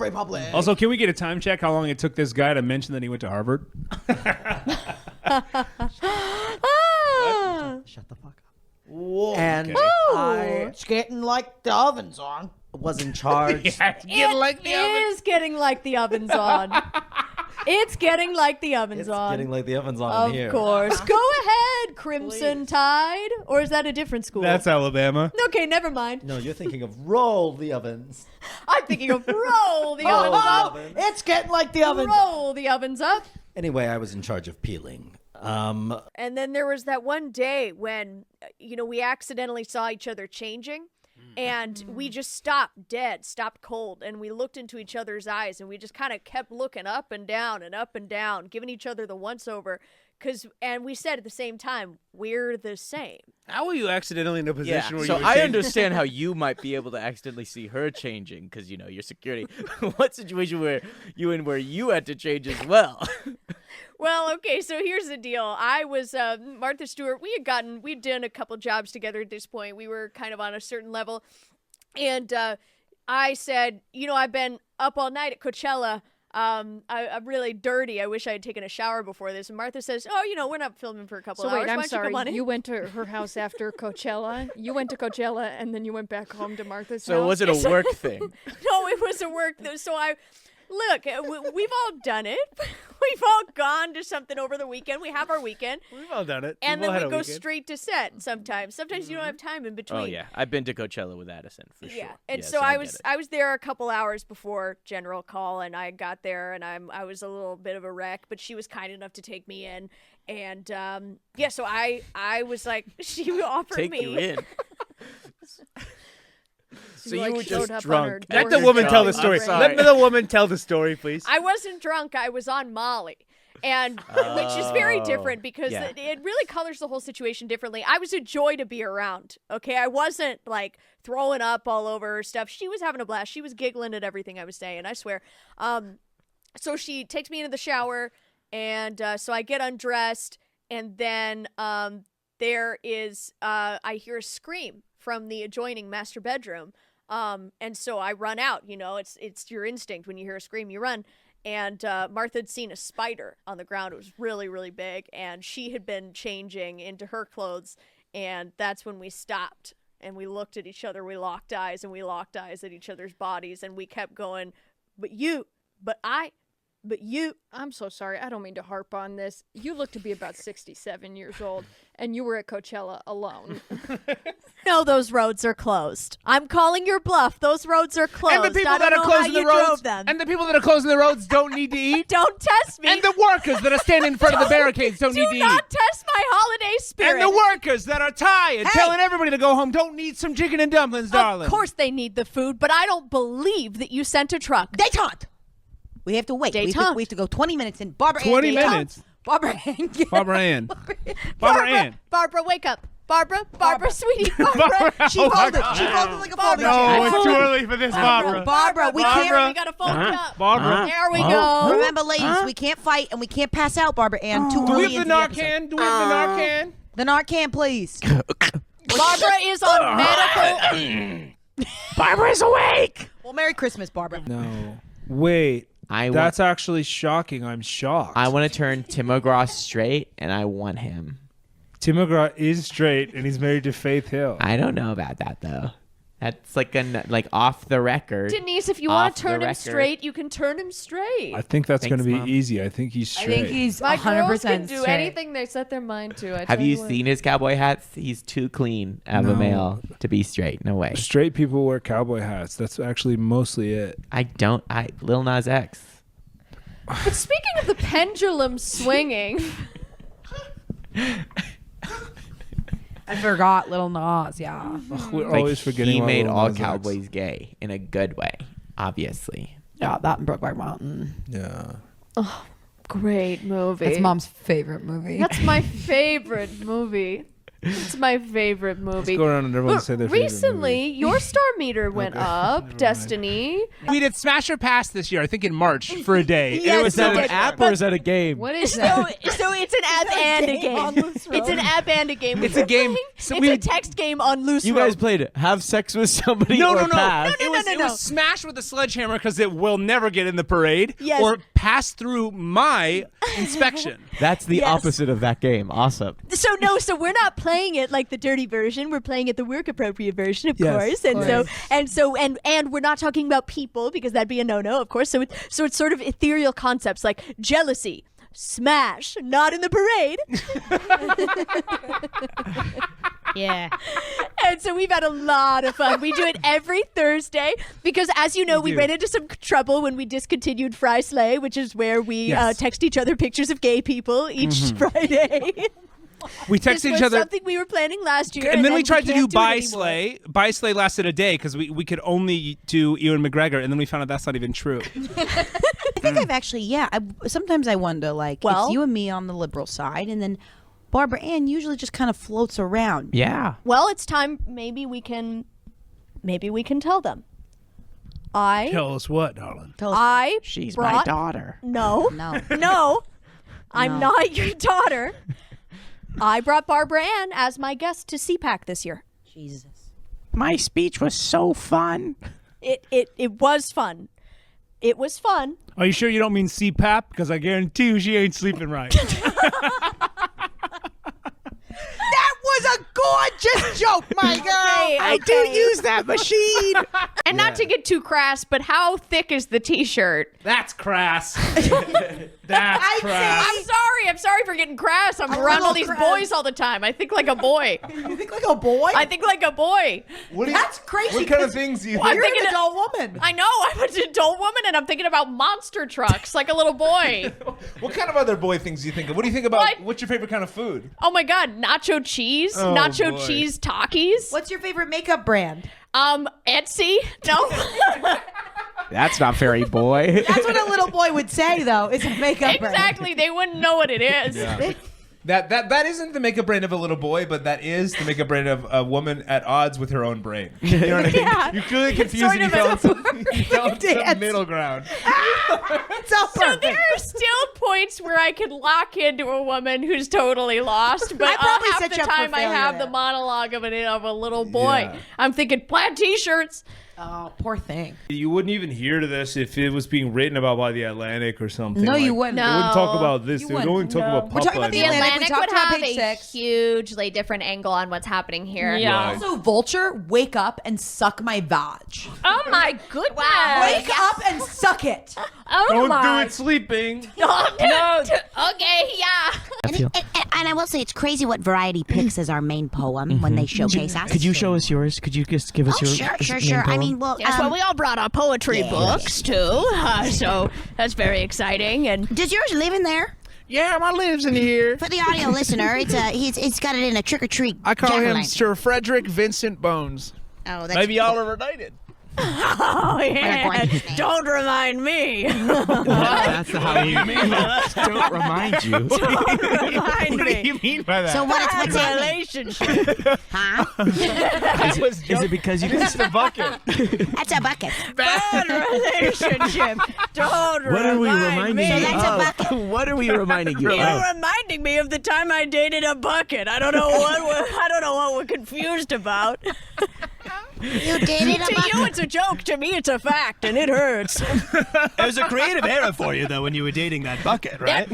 Republic. Also, can we get a time check how long it took this guy to mention that he went to Harvard? Shut the fuck up. Whoa. And Okay. it's getting like the oven's on. Was in charge. Yeah, it's getting like the oven. Is getting like the oven's on. It's getting like the oven's on. Getting like the oven's on here. Of course. Go ahead, Crimson Tide. Or is that a different school? That's Alabama. Okay, never mind. No, you're thinking of roll the ovens. I'm thinking of roll the ovens up. It's getting like the ovens. Roll the ovens up. Anyway, I was in charge of peeling. And then there was that one day when, we accidentally saw each other changing. And we just stopped dead, stopped cold, and we looked into each other's eyes, and we just kind of kept looking up and down, giving each other the once-over, and we said at the same time, we're the same. How were you accidentally in a position where so you were I changing? understand how you might be able to accidentally see her changing because, your security. What situation were you in where you had to change as well? Well, okay, so here's the deal. I was Martha Stewart. We'd done a couple jobs together at this point. We were kind of on a certain level. And I said, I've been up all night at Coachella. I'm really dirty. I wish I had taken a shower before this. And Martha says, we're not filming for a couple So hours. wait, Why I'm don't sorry. You come on in? You went to her house after Coachella. You went to Coachella and then you went back home to Martha's So house. was it a work thing? No, it was a work. So look, we've all done it. We've all gone to something over the weekend. We have our weekend. We've all done it. And We've all then had we a go weekend. straight to set sometimes. Sometimes you don't have time in between. Oh, yeah. I've been to Coachella with Addison, for sure. Yeah, and Yes, so I get it. was there a couple hours before general call, and I got there, and I was a little bit of a wreck, but she was kind enough to take me in, and so I was like, she offered Take me. you in. So like, you were showed just up on her drunk. Let door. the woman tell the I'm story. sorry. Let the woman tell the story, please. I wasn't drunk. I was on Molly. And which is very different because yeah. it really colors the whole situation differently. I was a joy to be around. Okay, I wasn't like throwing up all over her stuff. She was having a blast. She was giggling at everything I was saying. I swear. So she takes me into the shower, and so I get undressed, and then there is I hear a scream from the adjoining master bedroom. And so I run out. It's your instinct when you hear a scream, you run. And Martha had seen a spider on the ground. It was really, really big. And she had been changing into her clothes. And that's when we stopped. And we looked at each other. We locked eyes. And we locked eyes at each other's bodies. And we kept going, but you. I'm so sorry. I don't mean to harp on this. You look to be about 67 years old, and you were at Coachella alone. No, those roads are closed. I'm calling your bluff. Those roads are closed. And the people I don't that are know how closing the you drove roads, them. and the people that are closing the roads don't need to eat. Don't test me. And the workers that are standing in front of the barricades don't need to Do eat. not test my holiday spirit. And the workers that are tired, telling everybody to go home, don't need some chicken and dumplings, darling. Of course they need the food, but I don't believe that you sent a truck. Detente. We have to wait. We have to go 20 minutes in. Barbara Ann. 20 detente. minutes. Barbara Ann. Barbara Ann. Barbara Ann. Barbara, wake up. Barbara, sweetie. Barbara. She folded. She folded like a folding No, chair. it's too early for this, Barbara. Barbara, we Barbara, we can't. got a phone up. Barbara. There we go. Remember, ladies, we can't fight and we can't pass out, Barbara Ann. Too Do we early have into the the episode. Narcan? Do we have the Narcan? The Narcan, please. Barbara is on medical. Barbara's awake! Well, Merry Christmas, Barbara. No. Wait. That's actually shocking. I'm shocked. I want to turn Tim McGraw straight, and I want him. Tim McGraw is straight, and he's married to Faith Hill. I don't know about that, though. That's like off the record. Denise, if you Off want to the turn him record. straight, you can turn him straight. I think that's going to Thanks, be Mom. easy. I think he's straight. I think he's My 100% girls can do straight. anything they set their mind to. I Have tell you what. seen his cowboy hats? He's too clean of a No. male to be straight. No way. Straight people wear cowboy hats. That's actually mostly it. Lil Nas X. But speaking of the pendulum swinging, I forgot Little Nas, yeah. Ugh, we're Like, always forgetting he about made Lil all Nas X. cowboys gay in a good way, obviously. Yeah, that and Brokeback Mountain. Yeah. great movie. That's Mom's favorite movie. That's my favorite movie. It's my favorite movie. Let's go around and everyone say their favorite Recently, your star meter went up, Destiny. We did Smash or Pass this year, I think in March, for a day. Yes, Is that an app or is that a game? What is that? So it's an app and a game. It's an app and a game. It's a game. So It's a text game on loose You rope. guys played Have Sex with Somebody No. or Pass? It was Smash with a sledgehammer because it will never get in the parade. Yes. Or pass through my inspection. That's the Yes. opposite of that game. Awesome. So we're not playing it like the dirty version. We're playing it the work appropriate version, of Yes. course. And we're not talking about people because that'd be a no-no, of course. So it's sort of ethereal concepts like jealousy. Smash, not in the parade. Yeah. And so we've had a lot of fun. We do it every Thursday because, as you know, we ran into some trouble when we discontinued Fry Slay, which is where we text each other pictures of gay people each Friday. We text This each was other. something we were planning last year. And then we tried to do can't Buy it anymore. Slay. Buy Slay lasted a day because we could only do Ewan McGregor, and then we found out that's not even true. I think I've actually, sometimes I wonder, like, Well- it's you and me on the liberal side, and then Barbara Ann usually just kind of floats around. Yeah. Well, it's time. Maybe we can tell them. Tell us what, darling? She's brought, my daughter. No. No. I'm not your daughter. I brought Barbara Ann as my guest to CPAC this year. Jesus. My speech was so fun. It was fun. It was fun. Are you sure you don't mean CPAP? Because I guarantee you she ain't sleeping right. That was a gorgeous joke, my girl. I do use that machine. And not to get too crass, but how thick is the T-shirt? That's crass. That's crass. I'm sorry for getting crass. I'm around all these boys all the time. I think like a boy. You think like a boy? I think like a boy. That's crazy. What kind of things do you I'm You're thinking an adult woman. I know. I'm an adult woman, and I'm thinking about monster trucks like a little boy. What kind of other boy things do you think of? What do you think about? What? What's your favorite kind of food? Oh my God, nacho cheese, Oh, nacho boy. cheese Takis. What's your favorite makeup brand? Etsy. No. That's not very boy. That's what a little boy would say, though. It's a makeup brand. Exactly. They wouldn't know what it is. That isn't the makeup brand of a little boy, but that is the makeup brand of a woman at odds with her own brain. You know what I mean? Yeah. You're clearly confused Sort and you of found a some middle ground. It's all So perfect. there are still points where I could lock into a woman who's totally lost, but I probably half set the you up for time I failure have there. the monologue of a little boy. Yeah. I'm thinking plaid t-shirts. Oh, poor thing. You wouldn't even hear to this if it was being written about by the Atlantic or something. No, you like- wouldn't. They wouldn't talk No. about this. You They would only wouldn't. talk No. about We're talking about the Popeye. Atlantic. We talked about have page a 6. hugely different angle on what's happening here. Yeah. Right. Also, Vulture, wake up and suck my vag. Oh my goodness. Wake up and suck it. Oh Don't my. do it sleeping. No. Okay, yeah. And I will say it's crazy what Variety picks as our main poem when they showcase us. Could you show us yours? Could you just give us Oh, yours? sure. I mean, well, Well, we all brought our poetry books too, so that's very exciting. And does yours live in there? Yeah, my lives in here. For the audio listener, it's got it in a trick or treat. I call him jack-o'-lantern. Sir Frederick Vincent Bones. Oh, that's Maybe y'all are related. oh yeah, His name. don't remind me. That's how you mean. Don't remind you. Remind What do you mean by that? So what's happening? Relationship. Huh? Is it because you didn't the bucket. That's a bucket. Bad relationship. Don't What are we remind reminding me. you That's a of? bucket. What are we reminding you You're of? reminding me of the time I dated a bucket. I don't know what we're confused about. You dated a To bucket. you, it's a joke. To me, it's a fact, and it hurts. It was a creative era for you, though, when you were dating that bucket, right?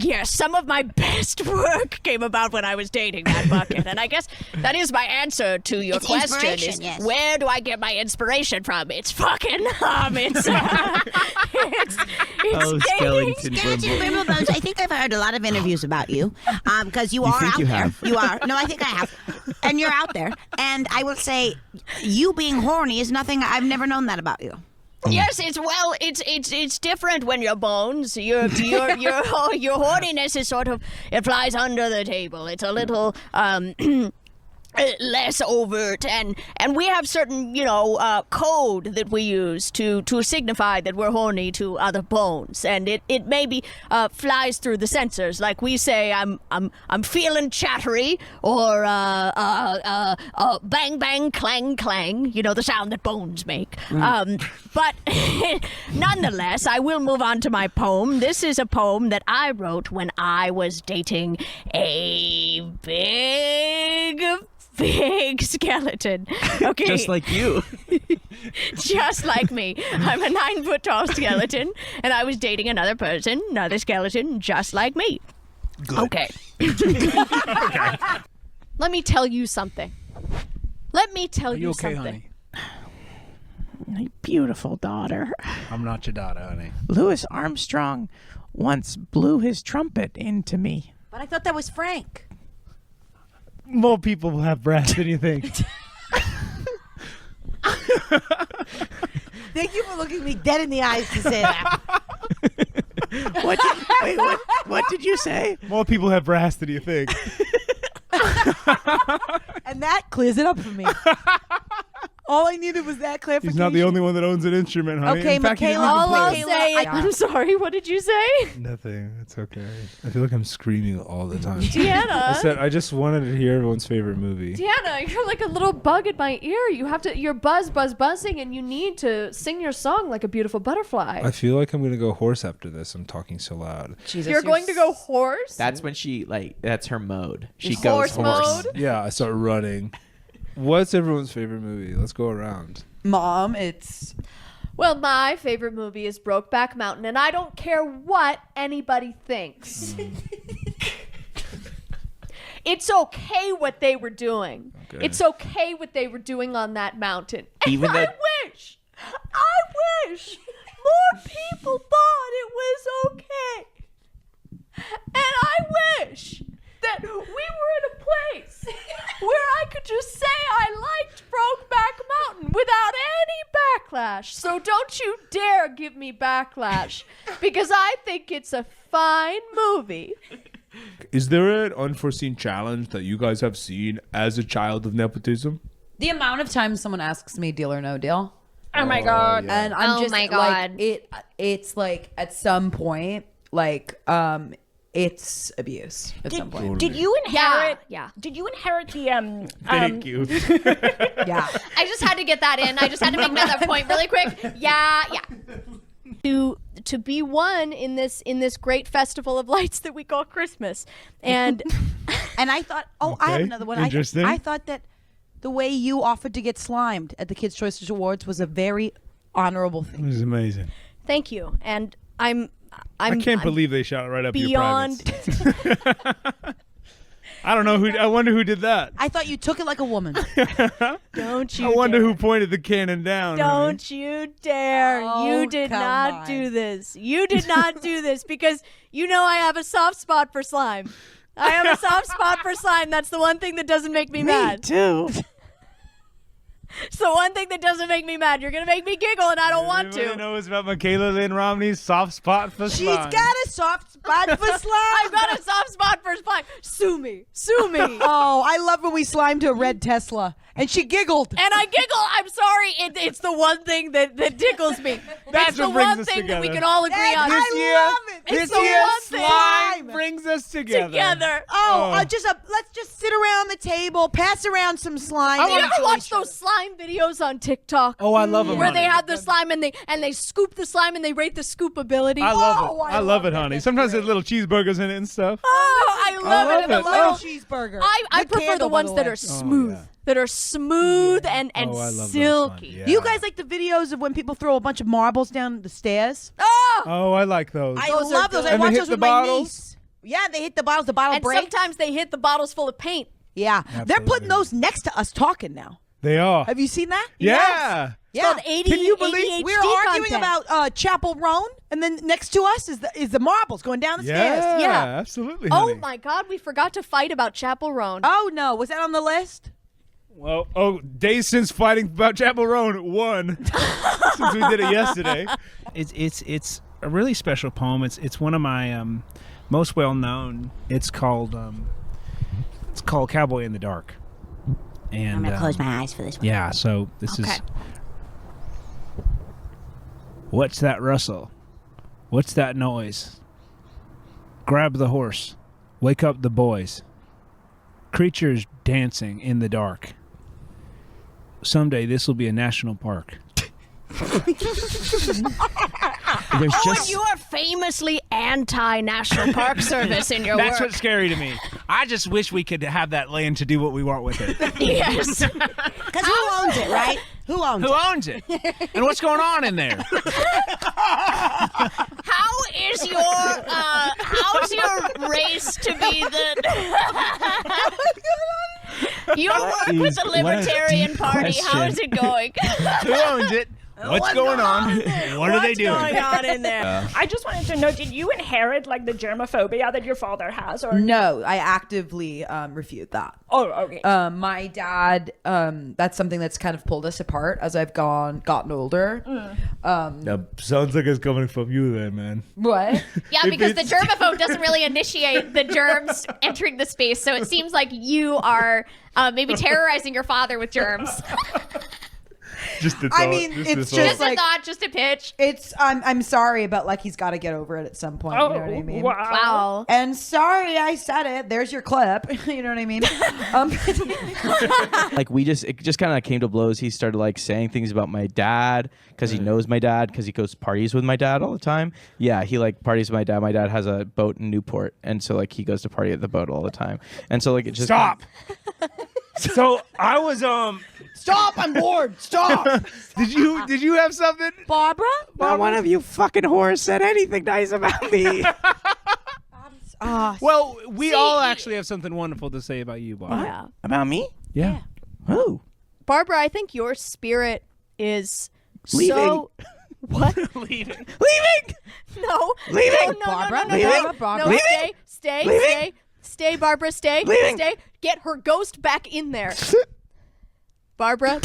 Yes, some of my best work came about when I was dating that bucket, and I guess that is my answer to your It's question: inspiration, is yes. where do I get my inspiration from? It's fucking it's Oh, dating. skeleton Skeleton brimble. Brimble Bones, I think I've heard a lot of interviews about you because you are think out you there. have? You are. No, I think I have. And you're out there. And I will say, you being horny is nothing. I've never known that about you. Yes, it's different when you're bones. Your horniness is sort of, it flies under the table. It's a little less overt, and we have certain, code that we use to signify that we're horny to other bones, and it maybe flies through the sensors. Like we say, I'm feeling chattery, or bang bang clang clang, the sound that bones make. But nonetheless, I will move on to my poem. This is a poem that I wrote when I was dating a big skeleton. Okay. Just like you. Just like me. I'm a 9-foot-tall skeleton, and I was dating another skeleton, just like me. Good. Okay. Let me tell you something. Let me tell Are you okay, something. honey? My beautiful daughter. I'm not your daughter, honey. Louis Armstrong once blew his trumpet into me. But I thought that was Frank. More people have breasts than you think. Thank you for looking me dead in the eyes to say that. What did you say? More people have breasts than you think. And that clears it up for me. All I needed was that clarification. He's not the only one that owns an instrument, honey. Okay, In fact, he Michaela, doesn't All play I'll it. say, I'm sorry, what did you say? Nothing. It's okay. I feel like I'm screaming all the time. I Deanna. said I just wanted to hear everyone's favorite movie. Deanna, you're like a little bug in my ear. You're buzzing, and you need to sing your song like a beautiful butterfly. I feel like I'm gonna go hoarse after this. I'm talking so loud. Jesus, You're going to go horse? That's when that's her mode. She Horse goes horse. mode? Yeah, I start running. What's everyone's favorite movie? Let's go around. Mom, it's... Well, my favorite movie is Brokeback Mountain, and I don't care what anybody thinks. It's okay what they were doing. Okay. It's okay what they were doing on that mountain. And Even I though- wish more people thought it was okay. And I wish that we were in a place where I could just say I liked Brokeback Mountain without any backlash. So don't you dare give me backlash, because I think it's a fine movie. Is there an unforeseen challenge that you guys have seen as a child of nepotism? The amount of times someone asks me deal or no deal. Oh my god. And I'm Oh just my like, God. it's like at some point, like, it's abuse at some point. Did you inherit? Yeah. Did you inherit the Thank you. Yeah. I just had to get that in. I just had to make that point really quick. Yeah. To be one in this great festival of lights that we call Christmas. And And I thought, I have Okay, another one. interesting. I thought that the way you offered to get slimed at the Kids' Choice Awards was a very honorable It thing. was amazing. thank you. And I can't believe they shot right up beyond your privates. I don't know who. I wonder who did that. I thought you took it like a woman. Don't you I wonder dare. who pointed the cannon down. Don't you dare. Oh, You did come not on. do this. You did not do this, because you know I have a soft spot for slime. I have a soft spot for slime. That's the one thing that doesn't make me mad. too. It's the one thing that doesn't make me mad. You're going to make me giggle, and I don't want Anybody to. knows about Michaela Lynn Romney's soft spot for She's slime? got a soft spot for slime. I've got a soft spot for slime. Sue me. Sue me. Oh, I love when we slimed a red Tesla, and she giggled. And I giggle. I'm sorry. It's the one thing that tickles me. That's it's the what brings one us thing that we together. can all agree on. I love it. It's This the year, one thing. slime brings us together. Together. Let's just sit around the table, pass around some slime. Do you and ever enjoy watch each other. those slime videos on TikTok? Oh, I love them. Where they have the slime and they scoop the slime and they rate the scoopability. I love Oh, it. I love it, honey. Sometimes there's little cheeseburgers in it and stuff. Oh, I love it. love And I it. love Little cheeseburger. I Good prefer the candle, by ones that way. are smooth. yeah. That are smooth and Oh, I love those silky. ones. Yeah. Do you guys like the videos of when people throw a bunch of marbles down the stairs? Oh! Oh, I like those. I Those are love those. good. I And they watch hit those the with my bottles? niece. Yeah, they hit the bottles. The bottle And breaks. sometimes they hit the bottles full of paint. Yeah, they're putting Absolutely. those next to us talking now. They are. Have you seen that? Yeah. Yeah. Called AD, Can you believe ADHD we're arguing content. about Chapel Roan, and then next to us is the marbles going down the Yeah, stairs? Yeah. absolutely. Oh honey. my God, we forgot to fight about Chapel Roan. Oh no, was that on the list? Well, days since fighting about Chapel Roan, 1 since we did it yesterday. It's a really special poem. It's one of my most well known. It's called Cowboy in the Dark. And I'm gonna close my eyes for this one. Yeah, so this is. What's that rustle? What's that noise? Grab the horse. Wake up the boys. Creatures dancing in the dark. Someday this will be a national park. And you are famously anti-National Park Service in your That's work. what's scary to me. I just wish we could have that land to do what we want with it. Yes. Because who owns it, right? Who owns Who it? owns it? And what's going on in there? How's your race to be the? You work with the Libertarian Party. How is it going? Who owns it? What's going on? What are they doing? What's going on in there? I just wanted to know, did you inherit like the germophobia that your father has? Or No, I actively refute that. Oh, okay. My dad, that's something that's kind of pulled us apart as I've gotten older. That sounds like it's coming from you then, man. What? Yeah, because the germaphobe doesn't really initiate the germs entering the space, so it seems like you are maybe terrorizing your father with germs. Just a thought. I mean, it's Just like a thought, just a pitch. it's. I'm sorry, but like he's got to get over it at some point. You know what I mean? Wow. And sorry, I said it. There's your clip. You know what I mean? Like it just kind of came to blows. He started like saying things about my dad because he knows my dad because he goes to parties with my dad all the time. Yeah, he like parties with my dad. My dad has a boat in Newport, and so like he goes to party at the boat all the time. And so like it just Stop. So I was Stop! I'm bored. Stop. Did you have something, Barbara? Not one of you fucking whores said anything nice about me. Well, we all actually have something wonderful to say about you, Bob. Yeah. About me? Yeah. Who? Barbara, I think your spirit is Leaving. so. What? Leaving. No. Leaving. No, Barbara? No, Leaving? Barbara? No, Leaving? Stay, Barbara, stay. Leaving. Stay. Get her ghost back in there. Barbara,